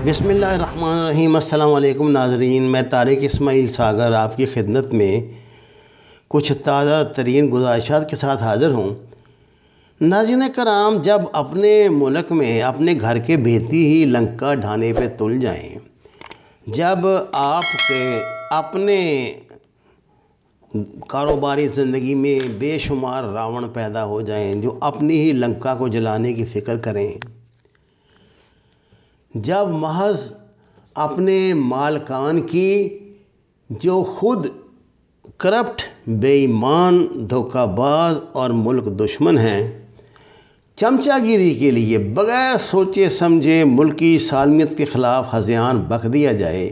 بسم اللہ الرحمن الرحیم۔ السلام علیکم ناظرین، میں طارق اسماعیل ساگر آپ کی خدمت میں کچھ تازہ ترین گزارشات کے ساتھ حاضر ہوں۔ ناظرین کرام، جب اپنے ملک میں اپنے گھر کے بھیتی ہی لنکا ڈھانے پہ تل جائیں، جب آپ کے اپنے کاروباری زندگی میں بے شمار راون پیدا ہو جائیں جو اپنی ہی لنکا کو جلانے کی فکر کریں، جب محض اپنے مالکان کی جو خود کرپٹ، بے ایمان، دھوکہ باز اور ملک دشمن ہیں، چمچہ گیری کے لیے بغیر سوچے سمجھے ملکی سالمیت کے خلاف ہذیان بک دیا جائے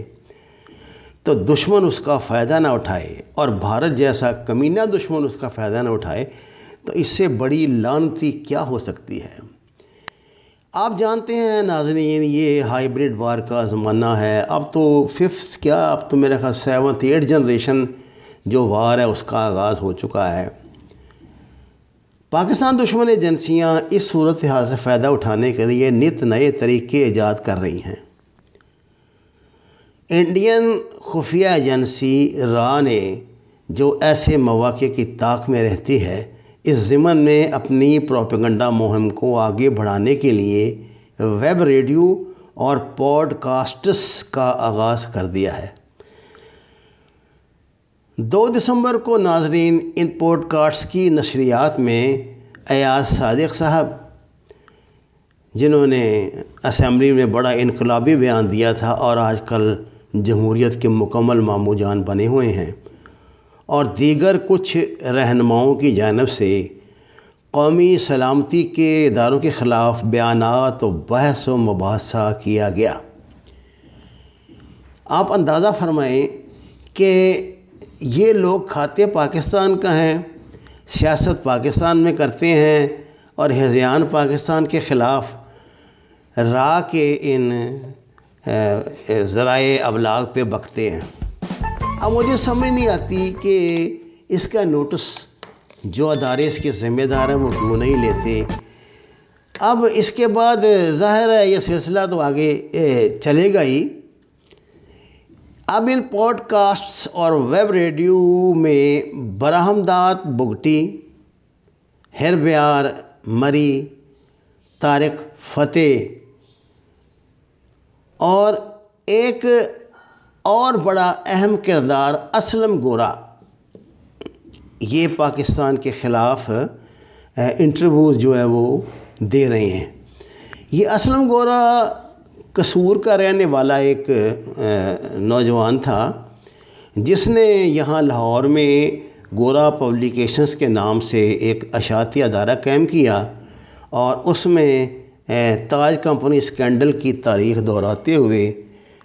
تو دشمن اس کا فائدہ نہ اٹھائے، اور بھارت جیسا کمینہ دشمن اس کا فائدہ نہ اٹھائے، تو اس سے بڑی لعنتی کیا ہو سکتی ہے؟ آپ جانتے ہیں ناظرین، یہ ہائیبریڈ وار کا زمانہ ہے۔ اب تو اب تو میرے خیال 7th 8th جنریشن جو وار ہے اس کا آغاز ہو چکا ہے۔ پاکستان دشمن ایجنسیاں اس صورتحال سے فائدہ اٹھانے کے لیے نت نئے طریقے ایجاد کر رہی ہیں۔ انڈین خفیہ ایجنسی را نے جو ایسے مواقع کی طاق میں رہتی ہے، اس ضمن میں اپنی پروپیگنڈا مہم کو آگے بڑھانے کے لیے ویب ریڈیو اور پوڈ کاسٹس کا آغاز کر دیا ہے۔ 2 دسمبر کو ناظرین، ان پوڈ کاسٹ کی نشریات میں ایاز صادق صاحب، جنہوں نے اسمبلی میں بڑا انقلابی بیان دیا تھا اور آج کل جمہوریت کے مکمل ماموں جان بنے ہوئے ہیں، اور دیگر کچھ رہنماؤں کی جانب سے قومی سلامتی کے اداروں کے خلاف بیانات و بحث و مباحثہ کیا گیا۔ آپ اندازہ فرمائیں کہ یہ لوگ کھاتے پاکستان کا ہیں، سیاست پاکستان میں کرتے ہیں، اور ہذیان پاکستان کے خلاف را کے ان ذرائع ابلاغ پہ بکتے ہیں۔ اب مجھے سمجھ نہیں آتی کہ اس کا نوٹس جو ادارے اس کے ذمہ دار ہیں وہ کیوں نہیں لیتے۔ اب اس کے بعد ظاہر ہے یہ سلسلہ تو آگے چلے گا ہی۔ اب ان پوڈ کاسٹس اور ویب ریڈیو میں برہمدات بگٹی، ہربیار مری، طارق فتح اور ایک اور بڑا اہم کردار اسلم گورا، یہ پاکستان کے خلاف انٹرویوز جو ہے وہ دے رہے ہیں۔ یہ اسلم گورا قصور کا رہنے والا ایک نوجوان تھا جس نے یہاں لاہور میں گورا پبلیکیشنز کے نام سے ایک اشاعتی ادارہ قائم کیا، اور اس میں تاج کمپنی اسکینڈل کی تاریخ دہراتے ہوئے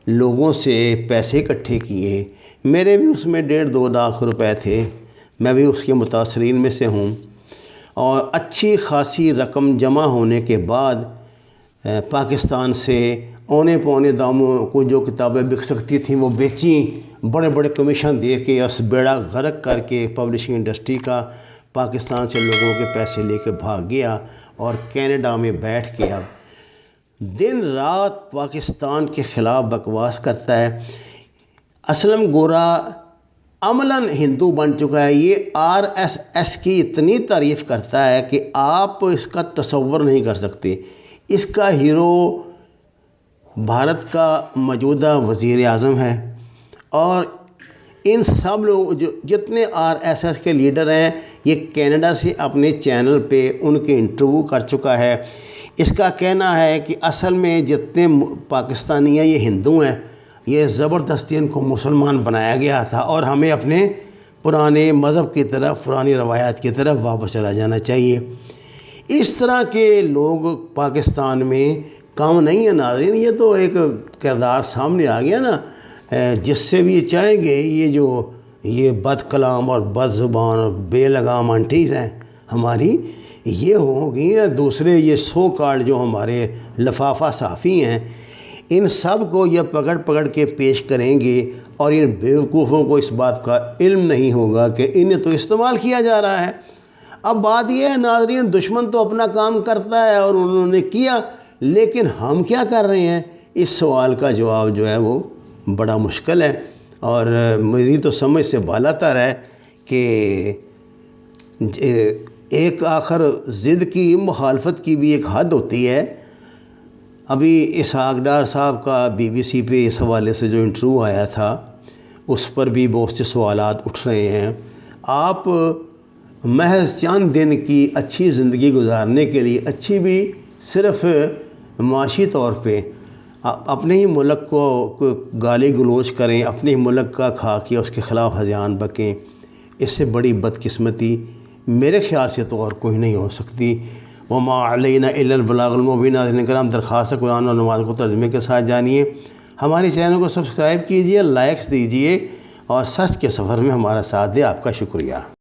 لوگوں سے پیسے اکٹھے کیے۔ میرے بھی اس میں 1.5-2 لاکھ روپے تھے، میں بھی اس کے متاثرین میں سے ہوں، اور اچھی خاصی رقم جمع ہونے کے بعد پاکستان سے اونے پونے داموں کو جو کتابیں بک سکتی تھیں وہ بیچیں، بڑے بڑے کمیشن دے کے اس بیڑا غرق کر کے پبلشنگ انڈسٹری کا پاکستان سے لوگوں کے پیسے لے کے بھاگ گیا، اور کینیڈا میں بیٹھ کے اب دن رات پاکستان کے خلاف بکواس کرتا ہے۔ اسلم گورا عملاً ہندو بن چکا ہے۔ یہ RSS کی اتنی تعریف کرتا ہے کہ آپ اس کا تصور نہیں کر سکتے۔ اس کا ہیرو بھارت کا موجودہ وزیر اعظم ہے، اور ان سب لوگ جتنے RSS کے لیڈر ہیں، یہ کینیڈا سے اپنے چینل پہ ان کے انٹرویو کر چکا ہے۔ اس کا کہنا ہے کہ اصل میں جتنے پاکستانی ہیں یہ ہندو ہیں، یہ زبردستی ان کو مسلمان بنایا گیا تھا، اور ہمیں اپنے پرانے مذہب کی طرف، پرانی روایات کی طرف واپس چلا جانا چاہیے۔ اس طرح کے لوگ پاکستان میں کم نہیں ہیں ناظرین۔ یہ تو ایک کردار سامنے آ گیا نا، جس سے بھی چاہیں گے یہ بد کلام اور بد زبان اور بے لگام آنٹیز ہیں ہماری، یہ ہوں گی، یا دوسرے یہ سو کارڈ جو ہمارے لفافہ صحافی ہیں، ان سب کو یہ پکڑ پکڑ کے پیش کریں گے، اور ان بیوقوفوں کو اس بات کا علم نہیں ہوگا کہ انہیں تو استعمال کیا جا رہا ہے۔ اب بات یہ ہے ناظرین، دشمن تو اپنا کام کرتا ہے اور انہوں نے کیا، لیکن ہم کیا کر رہے ہیں؟ اس سوال کا جواب جو ہے وہ بڑا مشکل ہے، اور میری تو سمجھ سے بالا تر ہے کہ ایک آخر ضد کی مخالفت کی بھی ایک حد ہوتی ہے۔ ابھی اسحاق ڈار صاحب کا BBC پہ اس حوالے سے جو انٹرویو آیا تھا اس پر بھی بہت سے سوالات اٹھ رہے ہیں۔ آپ محض چند دن کی اچھی زندگی گزارنے کے لیے، اچھی بھی صرف معاشی طور پہ، اپنے ہی ملک کو گالی گلوچ کریں، اپنے ہی ملک کا کھا کے اس کے خلاف ہذیان بکیں، اس سے بڑی بدقسمتی میرے خیال سے تو اور کوئی نہیں ہو سکتی۔ وما علینا الا البلاغ المبین۔ ناظرین کرام، درخواست قرآن اور نماز کو ترجمے کے ساتھ جانیے، ہمارے چینل کو سبسکرائب کیجیے، لائکس دیجیے اور سچ کے سفر میں ہمارا ساتھ دیں۔ آپ کا شکریہ۔